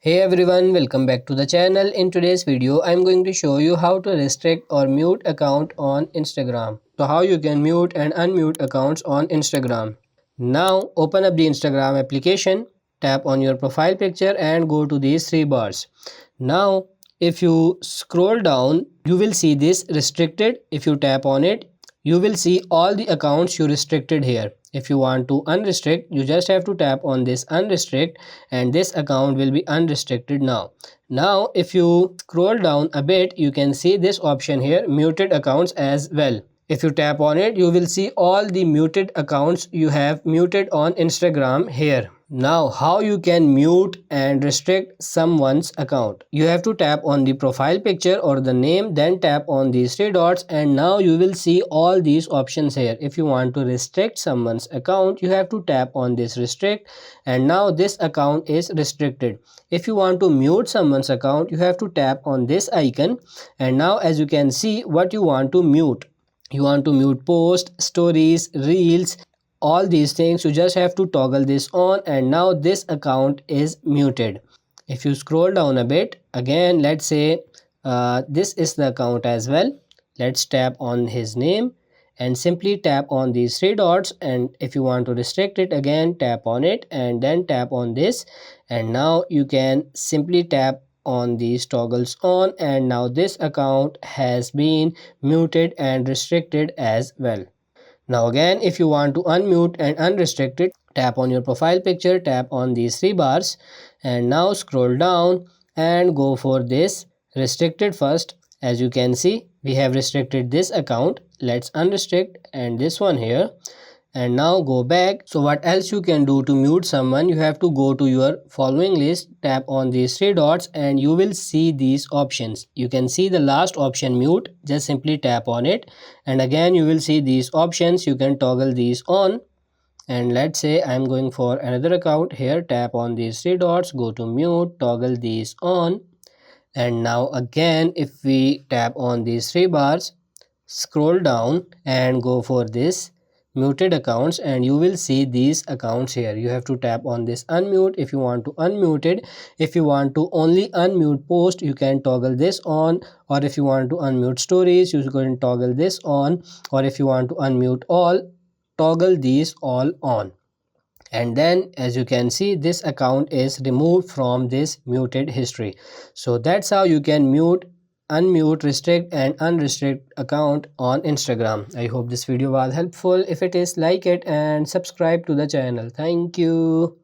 Hey everyone, welcome back to the channel. In today's video, I'm going to show you how to restrict or mute account on Instagram. So how you can mute and unmute accounts on Instagram. Now open up the Instagram application, tap on your profile picture and go to these three bars. Now if you scroll down, you will see this restricted. If you tap on it, you will see all the accounts you restricted here. If you want to unrestrict, you just have to tap on this unrestrict and this account will be unrestricted now. Now if you scroll down a bit, you can see this option here, muted accounts as well. If you tap on it, you will see all the muted accounts you have muted on Instagram here. Now, how you can mute and restrict someone's account? You have to tap on the profile picture or the name, then tap on these three dots, and now you will see all these options here. If you want to restrict someone's account, you have to tap on this restrict, and now this account is restricted. If you want to mute someone's account, you have to tap on this icon, and now as you can see what you want to mute. You want to mute posts, stories, reels, all these things. You just have to toggle this on and now this account is muted. If you scroll down a bit, again let's say this is the account as well. Let's tap on his name and simply tap on these three dots, and if you want to restrict it, again tap on it and then tap on this, and now you can simply tap on these toggles on, and now this account has been muted and restricted as well. Now again, if you want to unmute and unrestrict it, tap on your profile picture, tap on these three bars, and now scroll down and go for this restricted first. As you can see, we have restricted this account. Let's unrestrict and this one here, and now go back. So what else you can do to mute someone? You have to go to your following list, tap on these three dots, and you will see these options. You can see the last option, mute. Just simply tap on it, and again you will see these options. You can toggle these on, and let's say I'm going for another account here. Tap on these three dots, go to mute, toggle these on, and now again if we tap on these three bars, scroll down and go for this muted accounts, and you will see these accounts here. You have to tap on this unmute if you want to unmute it. If you want to only unmute post, you can toggle this on, or if you want to unmute stories, you can toggle this on, or if you want to unmute all, toggle these all on. And then as you can see, this account is removed from this muted history. So that's how you can mute, unmute, restrict and unrestrict account on Instagram. I hope this video was helpful. If it is, like it and subscribe to the channel. Thank you.